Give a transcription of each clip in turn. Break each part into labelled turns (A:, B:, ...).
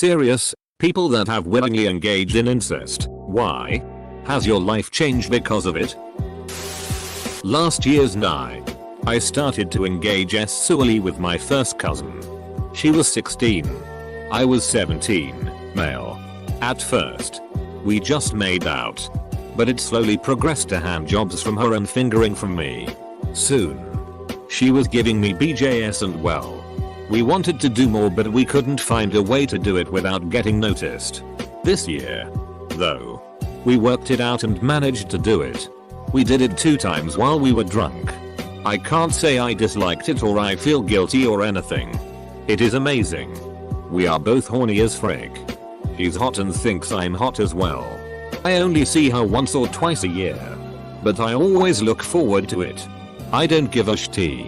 A: serious, people that have willingly engaged in incest, why? Has your life changed because of it? Last year's night, I started to engage sexually with my first cousin. She was 16. I was 17, male. At first, we just made out. But it slowly progressed to hand jobs from her and fingering from me. Soon, she was giving me BJS and well, we wanted to do more but we couldn't find a way to do it without getting noticed. This year, though, we worked it out and managed to do it. We did it 2 times while we were drunk. I can't say I disliked it or I feel guilty or anything. It is amazing. We are both horny as frick. She's hot and thinks I'm hot as well. I only see her once or twice a year. But I always look forward to it. I don't give a shit.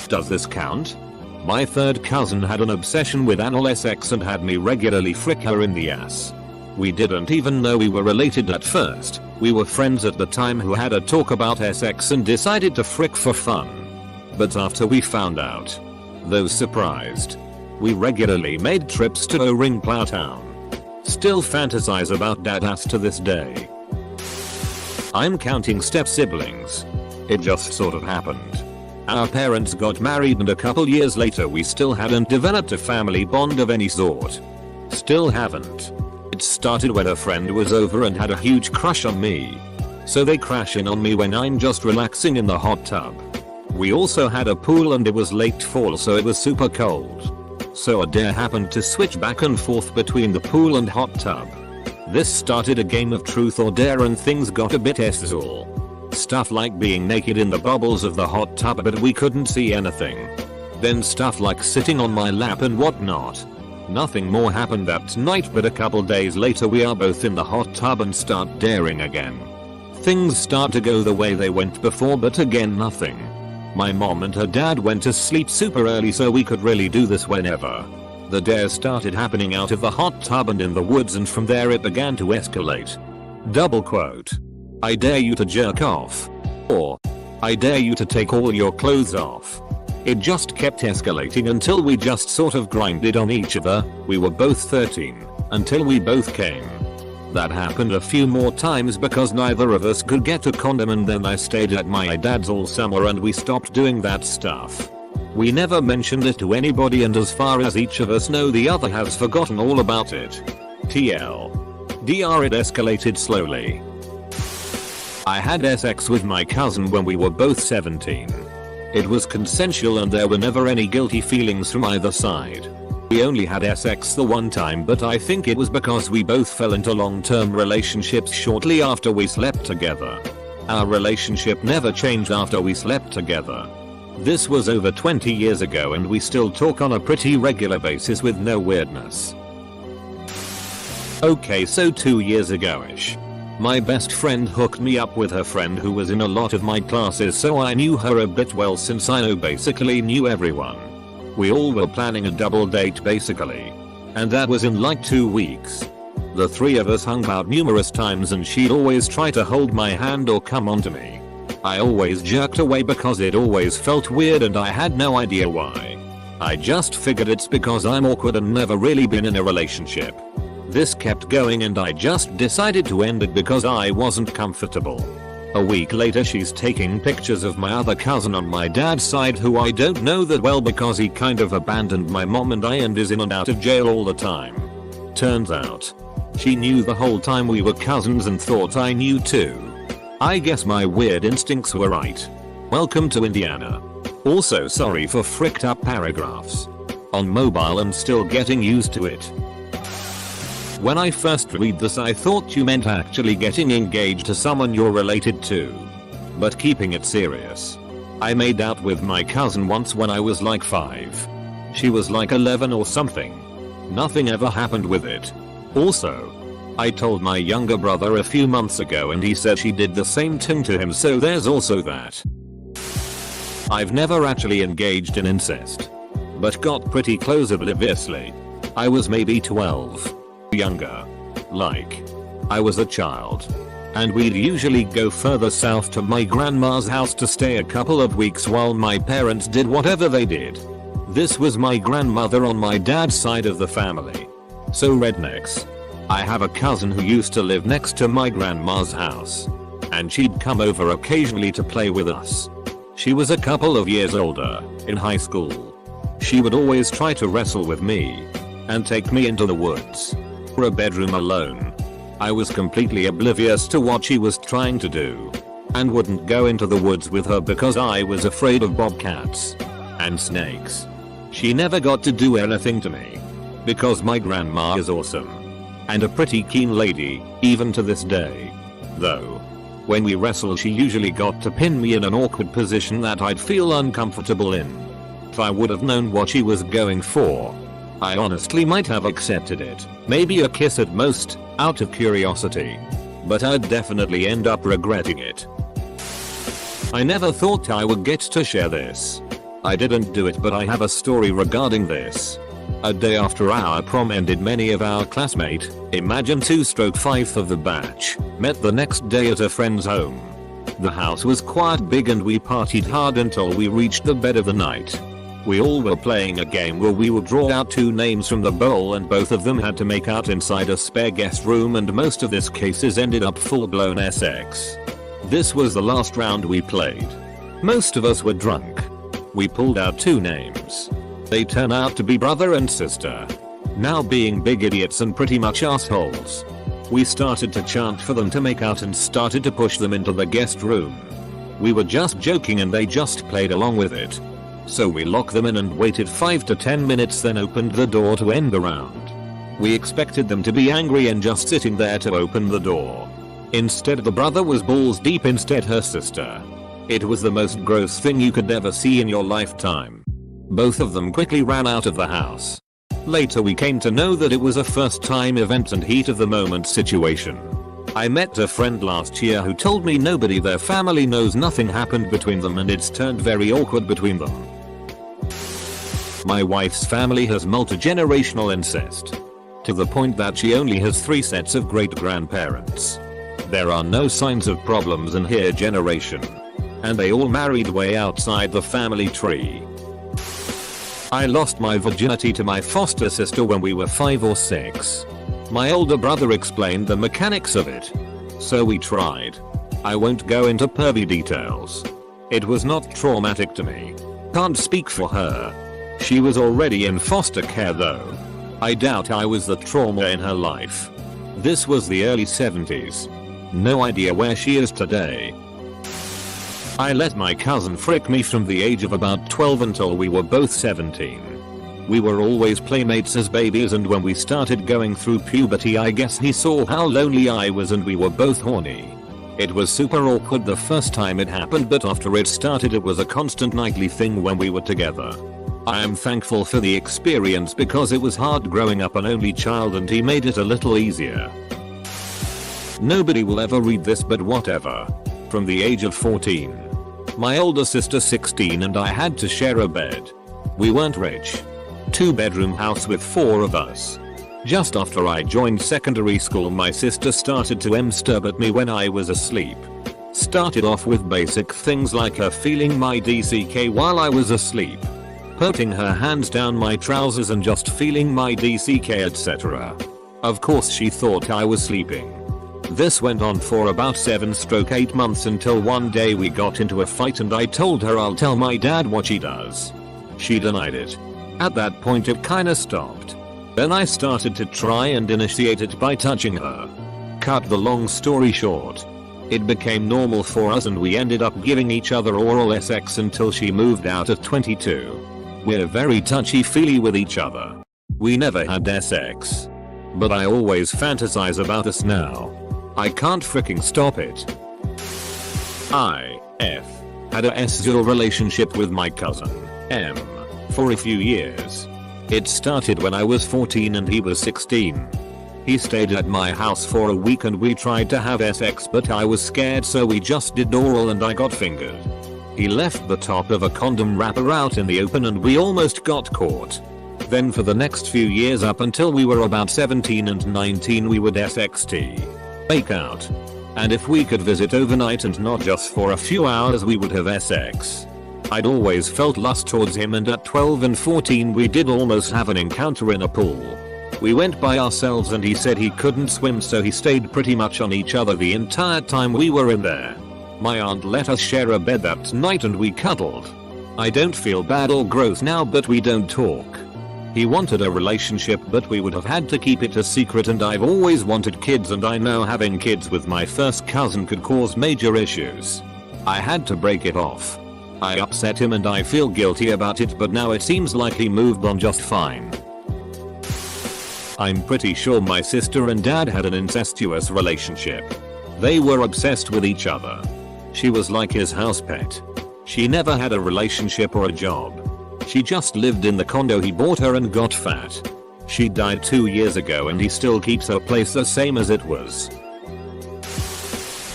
A: Does this count? My third cousin had an obsession with anal sex and had me regularly frick her in the ass. We didn't even know we were related at first. We were friends at the time who had a talk about sex and decided to frick for fun. But after we found out, though surprised, we regularly made trips to O-Ring Plowtown. Still fantasize about dad ass to this day. I'm counting step siblings. It just sort of happened. Our parents got married and a couple years later we still hadn't developed a family bond of any sort. Still haven't. It started when a friend was over and had a huge crush on me. So they crash in on me when I'm just relaxing in the hot tub. We also had a pool and it was late fall so it was super cold. So a dare happened to switch back and forth between the pool and hot tub. This started a game of truth or dare and things got a bit sexual. Stuff like being naked in the bubbles of the hot tub but we couldn't see anything. Then stuff like sitting on my lap and whatnot. Nothing more happened that night but a couple days later we are both in the hot tub and start daring again. Things start to go the way they went before but again nothing. My mom and her dad went to sleep super early so we could really do this whenever. The dare started happening out of the hot tub and in the woods and from there it began to escalate. Double quote. I dare you to jerk off. Or, I dare you to take all your clothes off. It just kept escalating until we just sort of grinded on each other. We were both 13, until we both came. That happened a few more times because neither of us could get a condom and then I stayed at my dad's all summer and we stopped doing that stuff. We never mentioned it to anybody and as far as each of us know the other has forgotten all about it. TL. DR it escalated slowly. I had sex with my cousin when we were both 17. It was consensual and there were never any guilty feelings from either side. We only had sex the one time but I think it was because we both fell into long-term relationships shortly after we slept together. Our relationship never changed after we slept together. This was over 20 years ago and we still talk on a pretty regular basis with no weirdness. Okay, so 2 years ago-ish. My best friend hooked me up with her friend who was in a lot of my classes so I knew her a bit well since I basically knew everyone. We all were planning a double date basically. And that was in like 2 weeks. The 3 of us hung out numerous times and she'd always try to hold my hand or come onto me. I always jerked away because it always felt weird and I had no idea why. I just figured it's because I'm awkward and never really been in a relationship. This kept going and I just decided to end it because I wasn't comfortable. A week later she's taking pictures of my other cousin on my dad's side who I don't know that well because he kind of abandoned my mom and I and is in and out of jail all the time. Turns out, she knew the whole time we were cousins and thought I knew too. I guess my weird instincts were right. Welcome to Indiana. Also sorry for fricked up paragraphs. On mobile and still getting used to it. When I first read this I thought you meant actually getting engaged to someone you're related to. But keeping it serious. I made out with my cousin once when I was like 5. She was like 11 or something. Nothing ever happened with it. Also, I told my younger brother a few months ago and he said she did the same thing to him so there's also that. I've never actually engaged in incest. But got pretty close obliviously. I was maybe 12. Younger. Like. I was a child. And we'd usually go further south to my grandma's house to stay a couple of weeks while my parents did whatever they did. This was my grandmother on my dad's side of the family. So rednecks. I have a cousin who used to live next to my grandma's house. And she'd come over occasionally to play with us. She was a couple of years older, in high school. She would always try to wrestle with me and take me into the woods for a bedroom alone. I was completely oblivious to what she was trying to do and wouldn't go into the woods with her because I was afraid of bobcats and snakes. She never got to do anything to me because my grandma is awesome and a pretty keen lady, even to this day. Though, when we wrestled she usually got to pin me in an awkward position that I'd feel uncomfortable in. If I would have known what she was going for, I honestly might have accepted it, maybe a kiss at most, out of curiosity. But I'd definitely end up regretting it. I never thought I would get to share this. I didn't do it, but I have a story regarding this. A day after our prom ended, many of our classmates, imagine 2/5 of the batch, met the next day at a friend's home. The house was quite big and we partied hard until we reached the bed of the night. We all were playing a game where we would draw out 2 names from the bowl and both of them had to make out inside a spare guest room, and most of this cases ended up full-blown sex. This was the last round we played. Most of us were drunk. We pulled out 2 names. They turn out to be brother and sister. Now, being big idiots and pretty much assholes, we started to chant for them to make out and started to push them into the guest room. We were just joking and they just played along with it. So we locked them in and waited 5 to 10 minutes, then opened the door to end the round. We expected them to be angry and just sitting there to open the door. Instead, the brother was balls deep, instead her sister. It was the most gross thing you could ever see in your lifetime. Both of them quickly ran out of the house. Later we came to know that it was a first time event and heat of the moment situation. I met a friend last year who told me nobody their family knows nothing happened between them and it's turned very awkward between them. My wife's family has multi-generational incest, to the point that she only has 3 sets of great-grandparents. There are no signs of problems in her generation, and they all married way outside the family tree. I lost my virginity to my foster sister when we were 5 or 6. My older brother explained the mechanics of it, so we tried. I won't go into pervy details. It was not traumatic to me. Can't speak for her. She was already in foster care though. I doubt I was the trauma in her life. This was the early 70s. No idea where she is today. I let my cousin frick me from the age of about 12 until we were both 17. We were always playmates as babies, and when we started going through puberty I guess he saw how lonely I was and we were both horny. It was super awkward the first time it happened, but after it started it was a constant nightly thing when we were together. I am thankful for the experience because it was hard growing up an only child and he made it a little easier. Nobody will ever read this, but whatever. From the age of 14. My older sister 16 and I had to share a bed. We weren't rich. 2-bedroom house with 4 of us. Just after I joined secondary school my sister started to stab at me when I was asleep. Started off with basic things like her feeling my DCK while I was asleep, putting her hands down my trousers and just feeling my DCK, etc. Of course she thought I was sleeping. This went on for about 7-8 months until one day we got into a fight and I told her I'll tell my dad what she does. She denied it. At that point it kinda stopped. Then I started to try and initiate it by touching her. Cut the long story short, it became normal for us and we ended up giving each other oral sex until she moved out at 22. We're very touchy-feely with each other. We never had sex. But I always fantasize about us now. I can't freaking stop it. I had a sexual relationship with my cousin, M, for a few years. It started when I was 14 and he was 16. He stayed at my house for a week and we tried to have sex, but I was scared so we just did oral and I got fingered. He left the top of a condom wrapper out in the open and we almost got caught. Then for the next few years up until we were about 17 and 19 we would SXT. Make out. And if we could visit overnight and not just for a few hours we would have sex. I'd always felt lust towards him, and at 12 and 14 we did almost have an encounter in a pool. We went by ourselves and he said he couldn't swim, so he stayed pretty much on each other the entire time we were in there. My aunt let us share a bed that night and we cuddled. I don't feel bad or gross now, but we don't talk. He wanted a relationship, but we would have had to keep it a secret, and I've always wanted kids, and I know having kids with my first cousin could cause major issues. I had to break it off. I upset him and I feel guilty about it, but now it seems like he moved on just fine. I'm pretty sure my sister and dad had an incestuous relationship. They were obsessed with each other. She was like his house pet. She never had a relationship or a job. She just lived in the condo he bought her and got fat. She died 2 years ago and he still keeps her place the same as it was.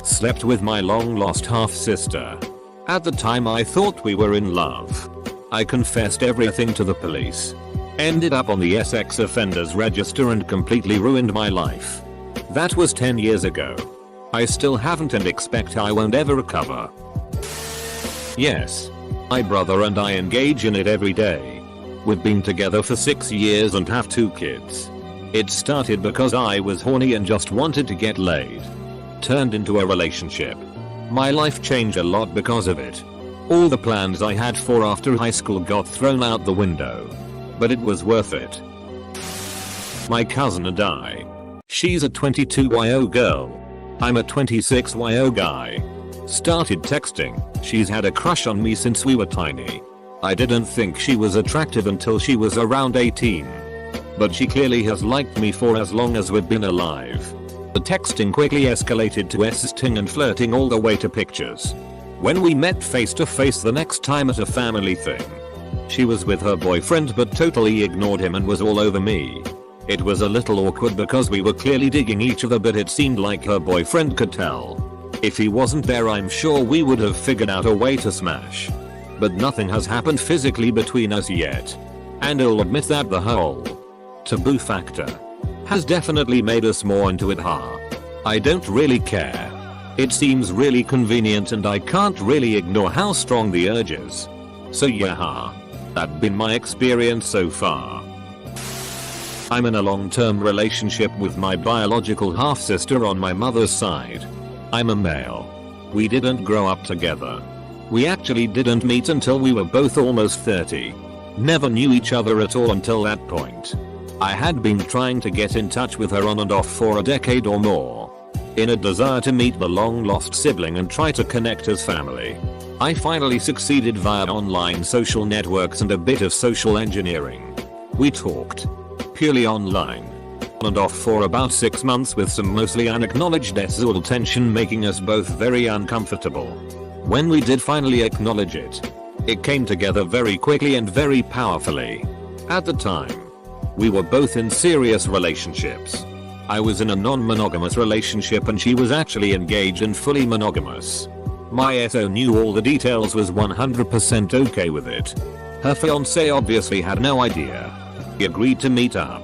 A: Slept with my long lost half sister. At the time I thought we were in love. I confessed everything to the police. Ended up on the sex offenders register and completely ruined my life. That was 10 years ago. I still haven't and expect I won't ever recover. Yes. My brother and I engage in it every day. We've been together for 6 years and have 2 kids. It started because I was horny and just wanted to get laid. Turned into a relationship. My life changed a lot because of it. All the plans I had for after high school got thrown out the window. But it was worth it. My cousin and I. She's a 22-YO girl. I'm a 26-YO guy. Started texting. She's had a crush on me since we were tiny. I didn't think she was attractive until she was around 18. But she clearly has liked me for as long as we've been alive. The texting quickly escalated to sexting and flirting all the way to pictures. When we met face to face the next time at a family thing, she was with her boyfriend but totally ignored him and was all over me. It was a little awkward because we were clearly digging each other, but it seemed like her boyfriend could tell. If he wasn't there, I'm sure we would have figured out a way to smash. But nothing has happened physically between us yet. And I'll admit that the whole taboo factor has definitely made us more into it. I don't really care. It seems really convenient and I can't really ignore how strong the urge is. So yeah, that's been my experience so far. I'm in a long-term relationship with my biological half-sister on my mother's side. I'm a male. We didn't grow up together. We actually didn't meet until we were both almost 30. Never knew each other at all until that point. I had been trying to get in touch with her on and off for a decade or more. In a desire to meet the long-lost sibling and try to connect as family. I finally succeeded via online social networks and a bit of social engineering. We talked. Purely online. On and off for about 6 months with some mostly unacknowledged sexual tension making us both very uncomfortable. When we did finally acknowledge it, it came together very quickly and very powerfully. At the time, we were both in serious relationships. I was in a non-monogamous relationship and she was actually engaged and fully monogamous. My SO knew all the details, was 100% okay with it. Her fiance obviously had no idea. He agreed to meet up.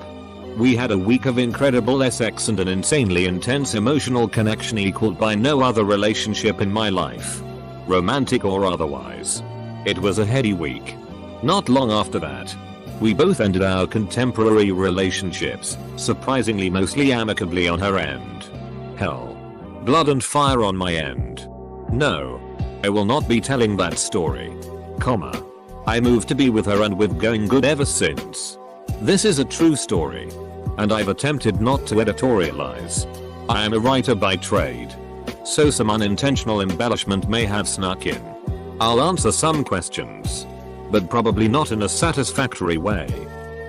A: We had a week of incredible sex and an insanely intense emotional connection equaled by no other relationship in my life. Romantic or otherwise. It was a heady week. Not long after that, we both ended our contemporary relationships, surprisingly mostly amicably on her end. Hell. Blood and fire on my end. No. I will not be telling that story. I moved to be with her and we've going good ever since. This is a true story. And I've attempted not to editorialize. I am a writer by trade. So some unintentional embellishment may have snuck in. I'll answer some questions. But probably not in a satisfactory way.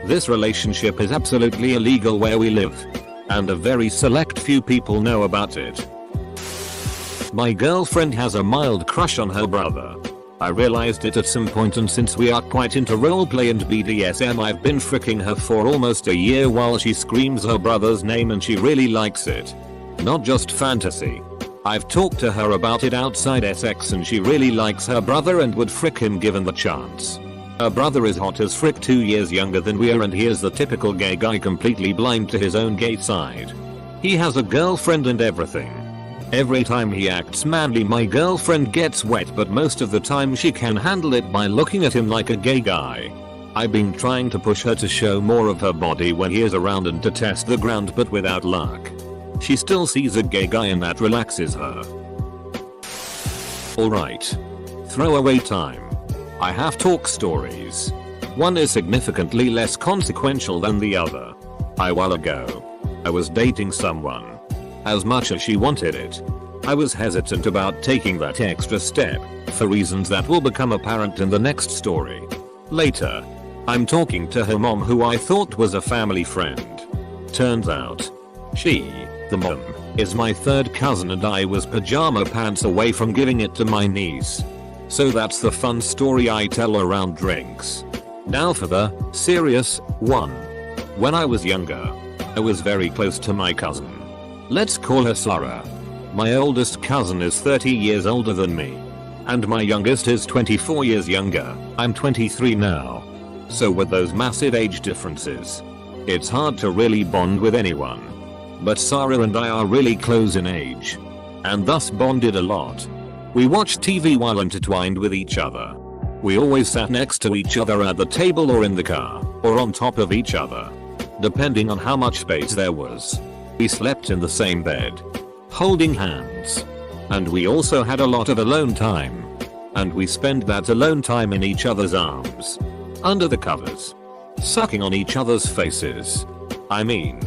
A: This relationship is absolutely illegal where we live. And a very select few people know about it. My girlfriend has a mild crush on her brother. I realized it at some point, and since we are quite into roleplay and BDSM, I've been fricking her for almost a year while she screams her brother's name and she really likes it. Not just fantasy. I've talked to her about it outside sex and she really likes her brother and would frick him given the chance. Her brother is hot as frick, 2 years younger than we are, and he is the typical gay guy completely blind to his own gay side. He has a girlfriend and everything. Every time he acts manly my girlfriend gets wet, but most of the time she can handle it by looking at him like a gay guy. I've been trying to push her to show more of her body when he is around and to test the ground, but without luck. She still sees a gay guy and that relaxes her. Alright. Throwaway time. I have talk stories. One is significantly less consequential than the other. A while ago, I was dating someone. As much as she wanted it, I was hesitant about taking that extra step, for reasons that will become apparent in the next story. Later, I'm talking to her mom, who I thought was a family friend. Turns out, she, the mom, is my third cousin, and I was pajama pants away from giving it to my niece. So that's the fun story I tell around drinks. Now for the serious one. When I was younger, I was very close to my cousin. Let's call her Sarah. My oldest cousin is 30 years older than me. And my youngest is 24 years younger. I'm 23 now. So with those massive age differences, it's hard to really bond with anyone. But Sarah and I are really close in age. And thus bonded a lot. We watched TV while intertwined with each other. We always sat next to each other at the table or in the car, or on top of each other, depending on how much space there was. We slept in the same bed, holding hands. And we also had a lot of alone time. And we spent that alone time in each other's arms, under the covers, sucking on each other's faces. I mean,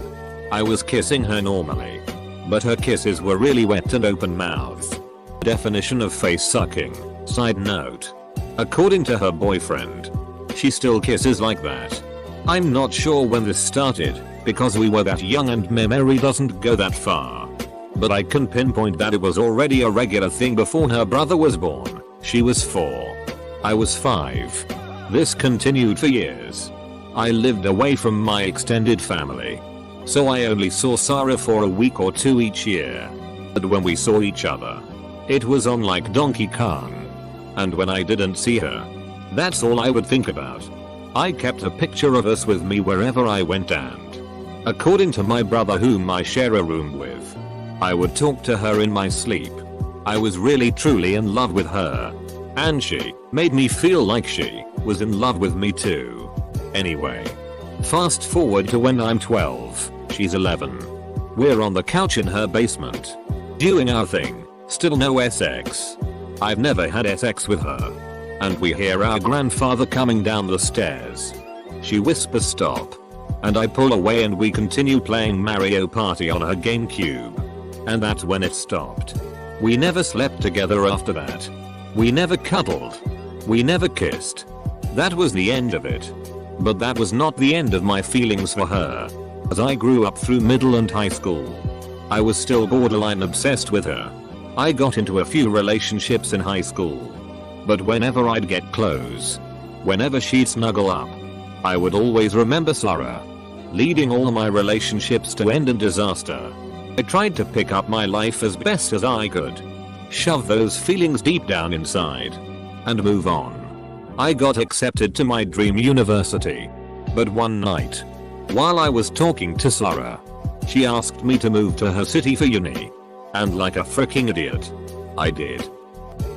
A: I was kissing her normally, but her kisses were really wet and open-mouthed. Definition of face sucking. Side note. According to her boyfriend, she still kisses like that. I'm not sure when this started, because we were that young and memory doesn't go that far. But I can pinpoint that it was already a regular thing before her brother was born. She was 4. I was 5. This continued for years. I lived away from my extended family, so I only saw Sarah for a week or 2 each year. But when we saw each other, it was on like Donkey Kong. And when I didn't see her, that's all I would think about. I kept a picture of us with me wherever I went, and according to my brother, whom I share a room with, I would talk to her in my sleep. I was really truly in love with her. And she made me feel like she was in love with me too. Anyway, fast forward to when I'm 12, she's 11. We're on the couch in her basement, doing our thing. Still no sex. I've never had sex with her. And we hear our grandfather coming down the stairs. She whispers stop. And I pull away and we continue playing Mario Party on her GameCube. And that's when it stopped. We never slept together after that. We never cuddled. We never kissed. That was the end of it. But that was not the end of my feelings for her. As I grew up through middle and high school, I was still borderline obsessed with her. I got into a few relationships in high school. But whenever I'd get close, whenever she'd snuggle up, I would always remember Sarah, leading all my relationships to end in disaster. I tried to pick up my life as best as I could, shove those feelings deep down inside, and move on. I got accepted to my dream university. But one night, while I was talking to Sarah, she asked me to move to her city for uni. And like a freaking idiot, I did.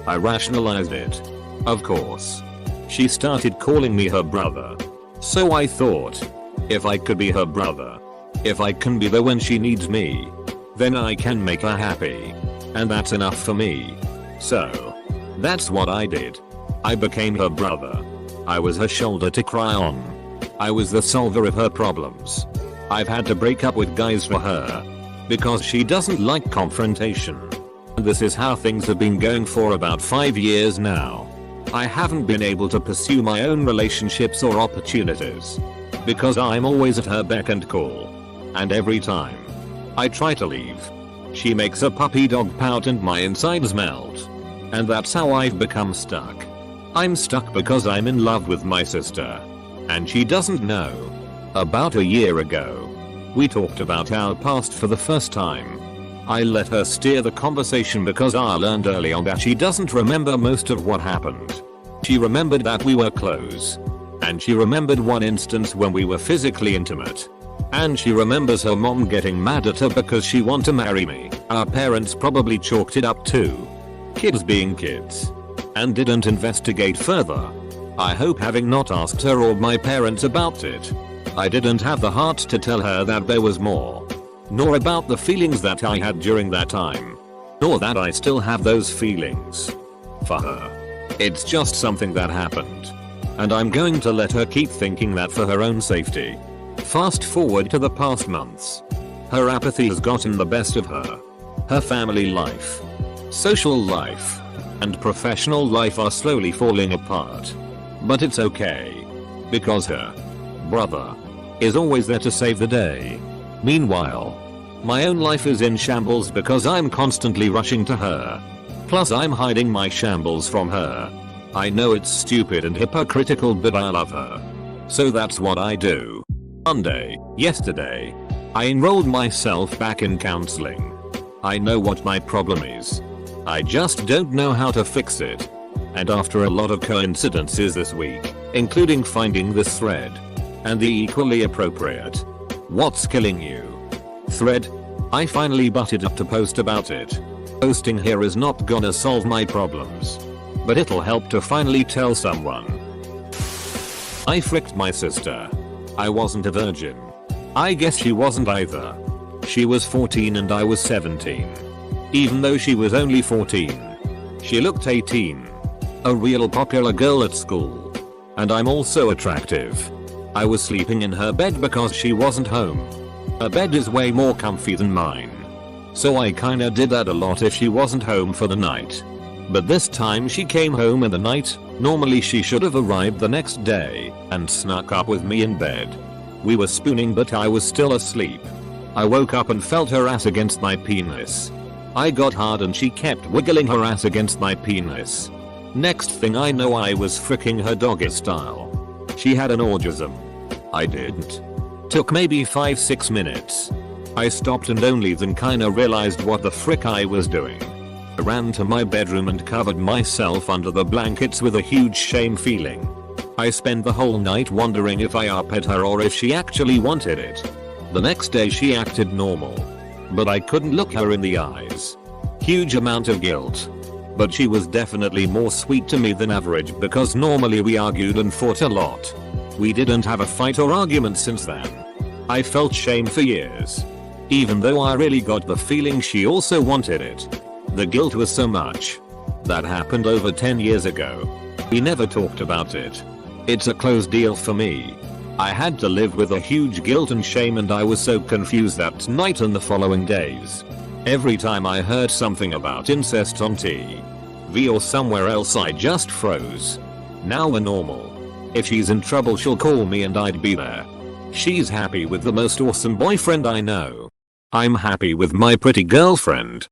A: I rationalized it. Of course. She started calling me her brother. So I thought, if I could be her brother, if I can be there when she needs me, then I can make her happy. And that's enough for me. So, that's what I did. I became her brother. I was her shoulder to cry on. I was the solver of her problems. I've had to break up with guys for her, because she doesn't like confrontation. And this is how things have been going for about 5 years now. I haven't been able to pursue my own relationships or opportunities, because I'm always at her beck and call. And every time I try to leave, she makes a puppy dog pout and my insides melt. And that's how I've become stuck. I'm stuck because I'm in love with my sister, and she doesn't know. About a year ago, we talked about our past for the first time. I let her steer the conversation because I learned early on that she doesn't remember most of what happened. She remembered that we were close. And she remembered one instance when we were physically intimate. And she remembers her mom getting mad at her because she wanted to marry me. Our parents probably chalked it up to kids being kids and didn't investigate further. I hope having not asked her or my parents about it, I didn't have the heart to tell her that there was more, nor about the feelings that I had during that time, nor that I still have those feelings for her. It's just something that happened, and I'm going to let her keep thinking that for her own safety. Fast forward to the past months. Her apathy has gotten the best of her. Her family life, social life, and professional life are slowly falling apart. But it's okay, because her brother is always there to save the day. Meanwhile, my own life is in shambles because I'm constantly rushing to her. Plus I'm hiding my shambles from her. I know it's stupid and hypocritical, but I love her. So that's what I do. Monday, yesterday, I enrolled myself back in counseling. I know what my problem is. I just don't know how to fix it. And after a lot of coincidences this week, including finding this thread, and the equally appropriate "What's killing you?" thread, I finally butted up to post about it. Posting here is not gonna solve my problems, but it'll help to finally tell someone. I fricked my sister. I wasn't a virgin. I guess she wasn't either. She was 14 and I was 17. Even though she was only 14, she looked 18. A real popular girl at school. And I'm also attractive. I was sleeping in her bed because she wasn't home. Her bed is way more comfy than mine. So I kinda did that a lot if she wasn't home for the night. But this time she came home in the night. Normally she should have arrived the next day and snuck up with me in bed. We were spooning but I was still asleep. I woke up and felt her ass against my penis. I got hard and she kept wiggling her ass against my penis. Next thing I know I was fricking her doggy style. She had an orgasm. I didn't. Took maybe 5-6 minutes. I stopped and only then kinda realized what the frick I was doing. I ran to my bedroom and covered myself under the blankets with a huge shame feeling. I spent the whole night wondering if I upped her or if she actually wanted it. The next day she acted normal, but I couldn't look her in the eyes. Huge amount of guilt. But she was definitely more sweet to me than average because normally we argued and fought a lot. We didn't have a fight or argument since then. I felt shame for years. Even though I really got the feeling she also wanted it. The guilt was so much. That happened over 10 years ago. We never talked about it. It's a closed deal for me. I had to live with a huge guilt and shame and I was so confused that night and the following days. Every time I heard something about incest on TV or somewhere else I just froze. Now we're normal. If she's in trouble she'll call me and I'd be there. She's happy with the most awesome boyfriend I know. I'm happy with my pretty girlfriend.